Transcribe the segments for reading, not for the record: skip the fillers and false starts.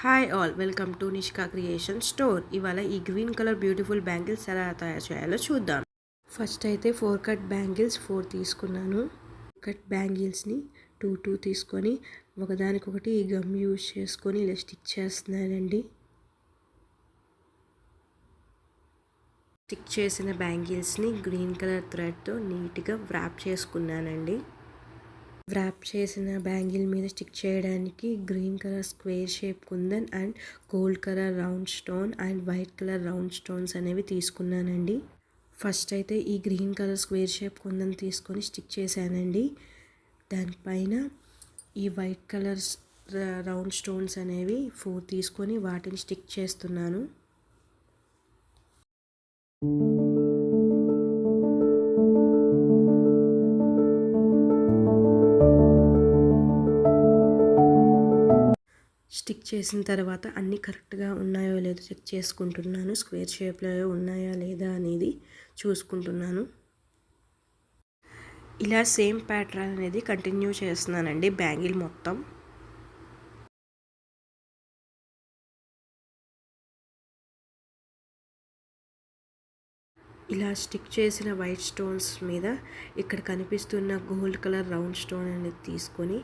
Hi all, welcome to Nishka creation store. ఇవాళ ఈ green colour beautiful bangles ఎలా తయారు చేయాలో చూద్దాం. ఫస్ట్ అయితే 4 కట్ బ్యాంగిల్స్ 4 తీసుకున్నాను. కట్ బ్యాంగిల్స్ని 2 తీసుకొని ఒకదానికొకటి ఈ గమ్ యూజ్ చేసుకొని ఇలా స్టిక్ చేస్తున్నానండి. స్టిక్ చేసిన బ్యాంగిల్స్ని గ్రీన్ కలర్ థ్రెడ్తో నీట్గా వ్రాప్ చేసుకున్నానండి. వ్రాప్ చేసిన బ్యాంగిల్ మీద స్టిక్ చేయడానికి green colour square shape kundan and gold colour round stone and white colour round stones అనేవి తీసుకున్నానండి. ఫస్ట్ అయితే ఈ green colour square shape kundan తీసుకొని స్టిక్ చేశానండి. దానిపైన ఈ వైట్ కలర్ రౌండ్ స్టోన్స్ అనేవి 4 తీసుకొని వాటిని స్టిక్ చేస్తున్నాను. స్టిక్ చేసిన తర్వాత అన్నీ కరెక్ట్గా ఉన్నాయో లేదో చెక్ చేసుకుంటున్నాను. స్క్వేర్ షేప్లో ఉన్నాయా లేదా అనేది చూసుకుంటున్నాను. ఇలా సేమ్ ప్యాటర్న్ అనేది కంటిన్యూ చేస్తున్నానండి బ్యాంగిల్ మొత్తం. ఇలా స్టిక్ చేసిన వైట్ స్టోన్స్ మీద ఇక్కడ కనిపిస్తున్న గోల్డ్ కలర్ రౌండ్ స్టోన్ అనేది తీసుకొని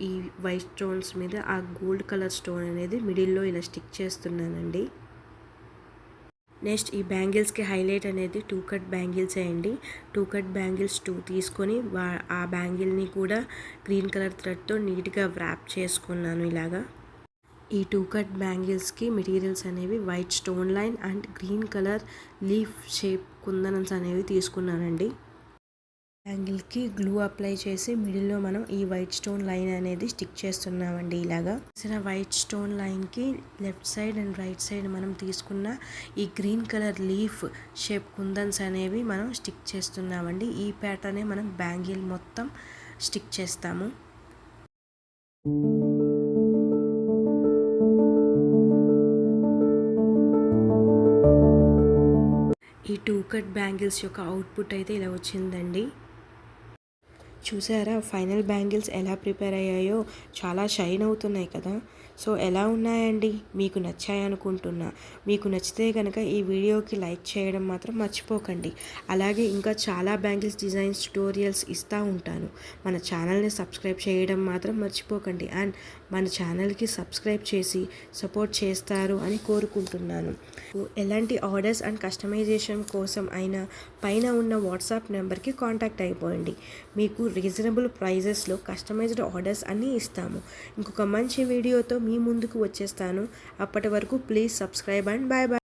ఈ వైట్ స్టోన్స్ మీద ఆ గోల్డ్ కలర్ స్టోన్ అనేది మిడిల్లో ఇలా స్టిక్ చేస్తున్నానండి. నెక్స్ట్ ఈ బ్యాంగిల్స్కి హైలైట్ అనేది 2 కట్ బ్యాంగిల్స్ అండి. 2 కట్ బ్యాంగిల్స్ 2 తీసుకొని ఆ బ్యాంగిల్ని కూడా గ్రీన్ కలర్ థ్రెడ్తో నీట్గా వ్రాప్ చేసుకున్నాను. ఇలాగా ఈ 2 కట్ బ్యాంగిల్స్కి మెటీరియల్స్ అనేవి white stone line and green colour leaf shape kundans అనేవి తీసుకున్నానండి. బ్యాంగిల్కి గ్లూ అప్లై చేసి మిడిల్లో మనం ఈ వైట్ స్టోన్ లైన్ అనేది స్టిక్ చేస్తున్నామండి. ఇలాగా వైట్ స్టోన్ లైన్కి left side and right side మనం తీసుకున్న ఈ green colour leaf shape kundans అనేవి మనం స్టిక్ చేస్తున్నామండి. ఈ ప్యాటర్నే మనం బ్యాంగిల్ మొత్తం స్టిక్ చేస్తాము. ఈ 2 కట్ బ్యాంగిల్స్ యొక్క అవుట్పుట్ అయితే ఇలా వచ్చిందండి. చూసారా ఫైనల్ బ్యాంగిల్స్ ఎలా ప్రిపేర్ అయ్యాయో, చాలా షైన్ అవుతున్నాయి కదా. సో ఎలా ఉన్నాయండి, మీకు నచ్చాయి అనుకుంటున్నా. మీకు నచ్చితే కనుక ఈ వీడియోకి లైక్ చేయడం మాత్రం మర్చిపోకండి. అలాగే ఇంకా చాలా బ్యాంగిల్స్ డిజైన్స్ ట్యుటోరియల్స్ ఇస్తూ ఉంటాను. మన ఛానల్ని సబ్స్క్రైబ్ చేయడం మాత్రం మర్చిపోకండి. అండ్ మన ఛానల్కి సబ్స్క్రైబ్ చేసి సపోర్ట్ చేస్తారు అని కోరుకుంటున్నాను. ఎలాంటి ఆర్డర్స్ అండ్ కస్టమైజేషన్ కోసం అయినా పైన ఉన్న వాట్సాప్ నెంబర్కి కాంటాక్ట్ అయిపోండి. మీకు రీజనబుల్ ప్రైజెస్లో కస్టమైజ్డ్ ఆర్డర్స్ అన్నీ ఇస్తాము. ఇంకొక మంచి వీడియోతో మీ ముందుకు వచ్చేస్తాను. అప్పటి వరకు please subscribe and bye bye.